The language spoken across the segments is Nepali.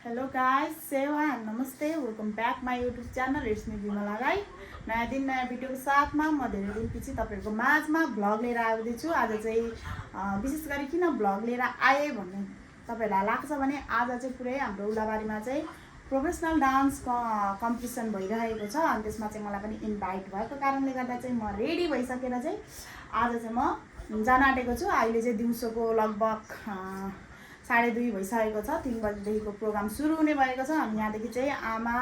हेलो गाइस, सेवा नमस्ते, welcome back my YouTube channel. It's me Vimala Rai. नयाँ दिन नयाँ भिडियोको साथमा म धेरै दिनपछि तपाईँहरूको माझमा भ्लग लिएर आउँदैछु। आज चाहिँ विशेष गरी किन भ्लग लिएर आएँ भन्ने तपाईँहरूलाई लाग्छ भने आज चाहिँ पुरै हाम्रो उलाबारीमा चाहिँ प्रोफेसनल डान्स कम्पिटिसन भइरहेको छ अनि त्यसमा चाहिँ मलाई पनि इन्भाइट भएको कारणले गर्दा चाहिँ म रेडी भइसकेर चाहिँ आज चाहिँ म जान आँटेको छु। अहिले चाहिँ दिउँसोको लगभग 2:30 भइसकेको छ। 3 बजेदेखिको प्रोग्राम सुरु हुने भएको छ अनि यहाँदेखि चाहिँ आमा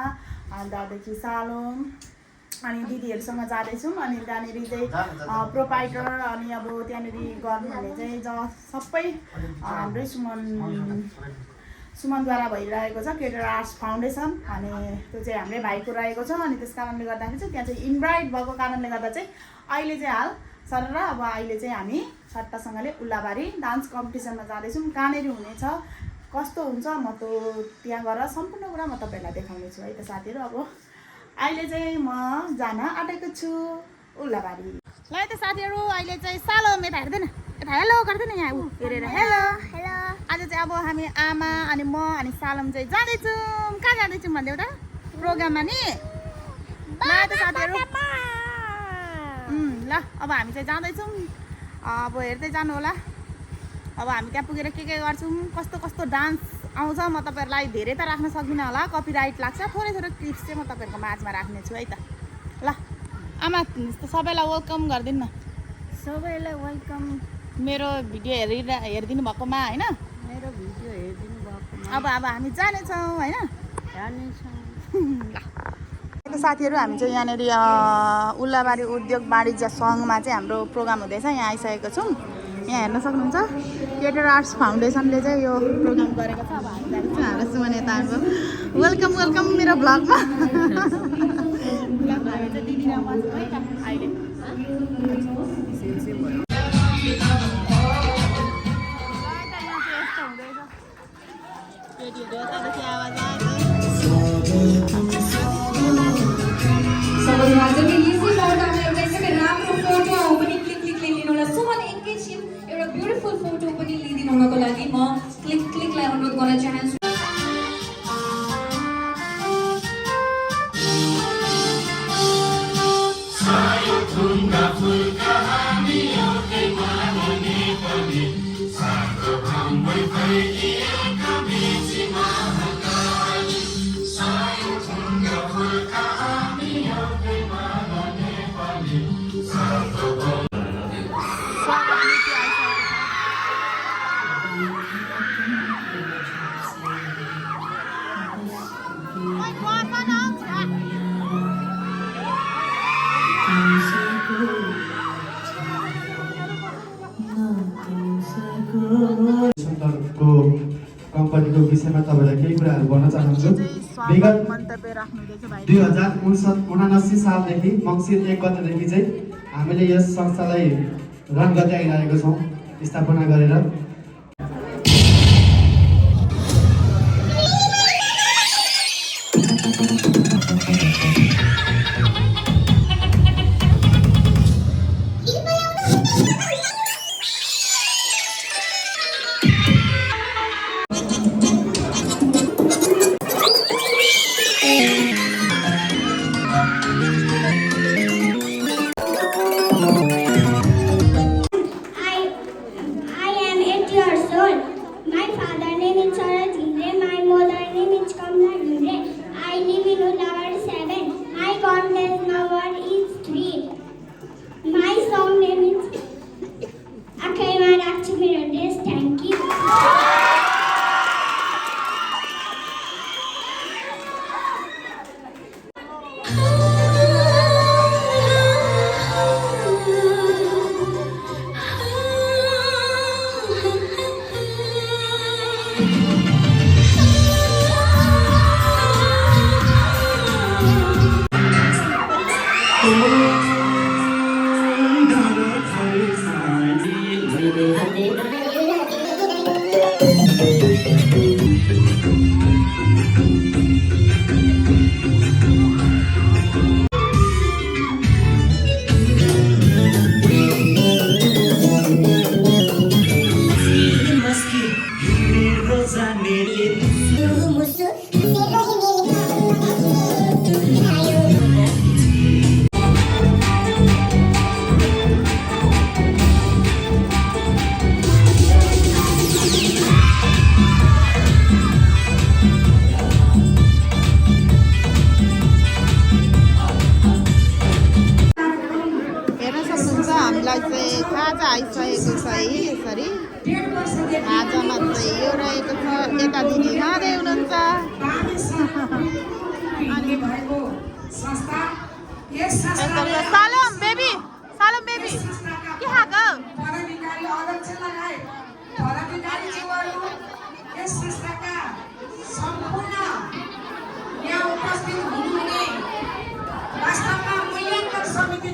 दादादेखि सालोम अनि दिदीहरूसँग जाँदैछौँ अनि त्यहाँनिर चाहिँ प्रोपाइटर अनि अब त्यहाँनिर गर्नुहुने चाहिँ सबै हाम्रै सुमनद्वारा भइरहेको छ, क्रिएटर आर्ट्स फाउन्डेसन। अनि त्यो चाहिँ हाम्रै भाइको रहेको छ अनि त्यस कारणले गर्दाखेरि चाहिँ त्यहाँ चाहिँ इन्भाइट भएको कारणले गर्दा चाहिँ अहिले चाहिँ हाल सर र अब अहिले चाहिँ हामी सट्टासँगले उल्लाबारी डान्स कम्पिटिसनमा जाँदैछौँ। कहाँनिर हुनेछ, कस्तो हुन्छ, म त त्यहाँ गएर सम्पूर्ण कुरा म तपाईँहरूलाई देखाउने छु है त साथीहरू। अब अहिले चाहिँ म जान आँटेको छु उल्लाबारी। ल है त साथीहरू, अहिले चाहिँ सालोम यता हेर्दैन, यता हेलो गर्दैन, यहाँ ऊ हेरेर हेलो हेलो। आज चाहिँ अब हामी आमा अनि म अनि सालोम चाहिँ जाँदैछौँ। कहाँ जाँदैछौँ भन्दै एउटा प्रोग्राममा नि ल त साथीहरू। ल अब हामी चाहिँ जाँदैछौँ, अब हेर्दै जानु होला। अब हामी त्यहाँ पुगेर के गर्छौँ, कस्तो कस्तो डान्स आउँछ म तपाईँहरूलाई धेरै त राख्न सक्दिनँ होला, कपिराइट लाग्छ। थोरै थोरै क्लिप्स चाहिँ म तपाईँहरूको माझमा राख्नेछु है त। ल आमा सबैलाई वेलकम गरिदिनु न। सबैलाई वेलकम मेरो भिडियो हेरिदिनु भएकोमा होइन, मेरो भिडियो हेरिदिनु भएकोमा। अब हामी जानेछौँ होइन, जानेछौँ। ल साथीहरू, हामी चाहिँ यहाँनिर उल्लाबारी उद्योग वाणिज्य सङ्घमा चाहिँ हाम्रो प्रोग्राम हुँदैछ। यहाँ आइसकेको छौँ। यहाँ हेर्न सक्नुहुन्छ क्रिएटर आर्ट्स फाउन्डेसनले चाहिँ यो प्रोग्राम गरेको छ। अब हामी जान्छौँ, हाम्रो सुमन यता हाम्रो वेलकम वेलकम मेरो भ्लगमा। भ्लग भयो चाहिँ दिदी र म है त अहिले सबैजनाले इजी मौकामा एउटा एकदमै राम्रो फोटो पनि क्लिक लिनु होला। सुमन एकैछिन एउटा ब्युटिफुल फोटो पनि लिदिनु हुनको लागि म क्लिकलाई अनुरोध गर्न चाहन्छु। कम्पनीको विषयमा तपाईँलाई केही कुराहरू भन्न चाहन्छु। विगत 2079 सालदेखि मङ्सिर 1 गतेदेखि चाहिँ हामीले यस संस्थालाई रन गर्दै आइरहेको छौँ स्थापना गरेर। खाजा आइसकेको छ है यसरी 1.5 वर्षदेखि खाजामा चाहिँ यो रहेको छ यता दिदी खाँदै हुनुहुन्छ भएको संस्था यस यसरी हो। सालम बेबी के खाएको पदाधिकारी अध्यक्ष लगायत पदाधिकारीज्यूहरू यस संस्थाका सम्पूर्ण यहाँ उपस्थित हुनुहुने वास्तवमा मूल्याङ्कन समिति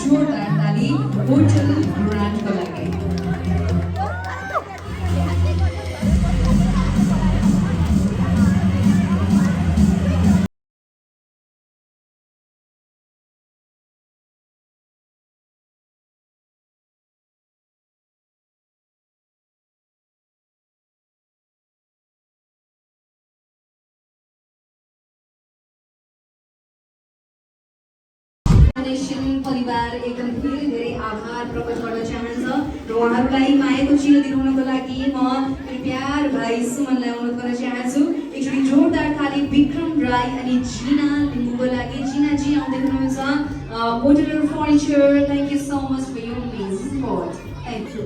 जोरदार ताली होटल ब्रान्डको लागि परिवार एकदम धेरै आभार प्रकट गर्न चाहन्छ र उहाँहरूलाई मायाको चिनो दिनुहुनको लागि म प्यार भाइ सुमनलाई अनुरोध गर्न चाहन्छु। एकचोटि जोरदार ताली विक्रम राई अनि जिना लिम्बूको लागि। जिनाजी आउँदै हुनुहुन्छ modular furniture. Thank you so much for your please support. Thank you.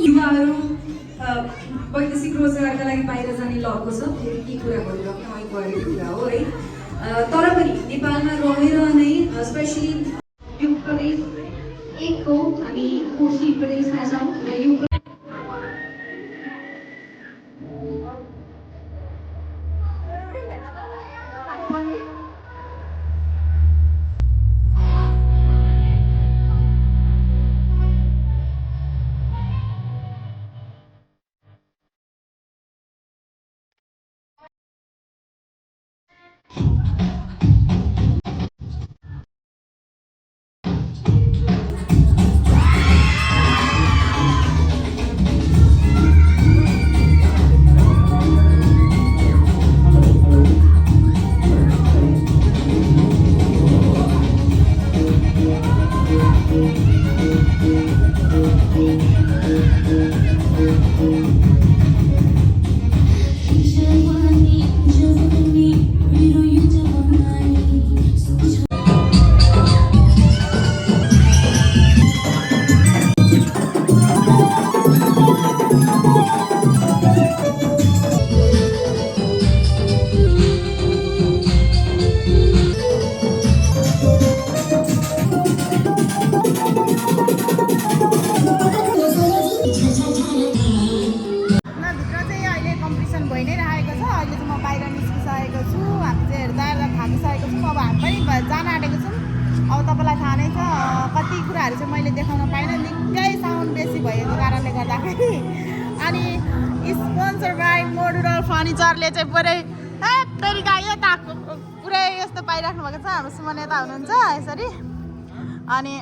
युवाहरू वैदेशिक रोजगारका लागि बाहिर जाने लहको छ। फेरि के कुरा गरिराख्नु अघि बढेको कुरा हो है। तर पनि नेपालमा रहेर नै स्पेसली यो प्रदेश एक हो, हामी कोशी प्रदेशमा छौँ र यो जान आँटेको छौँ। अब तपाईँलाई थाहा नै छ कति कुराहरू चाहिँ मैले देखाउन पाइनँ, निकै साउन्ड बेसी भएको कारणले गर्दाखेरि। अनि स्पोन्सर बाई मोडुलर फर्निचरले चाहिँ पुरै तरिका यो ताको पुरै यस्तो पाइराख्नु भएको छ हाम्रो सुमन यता हुनुहुन्छ यसरी अनि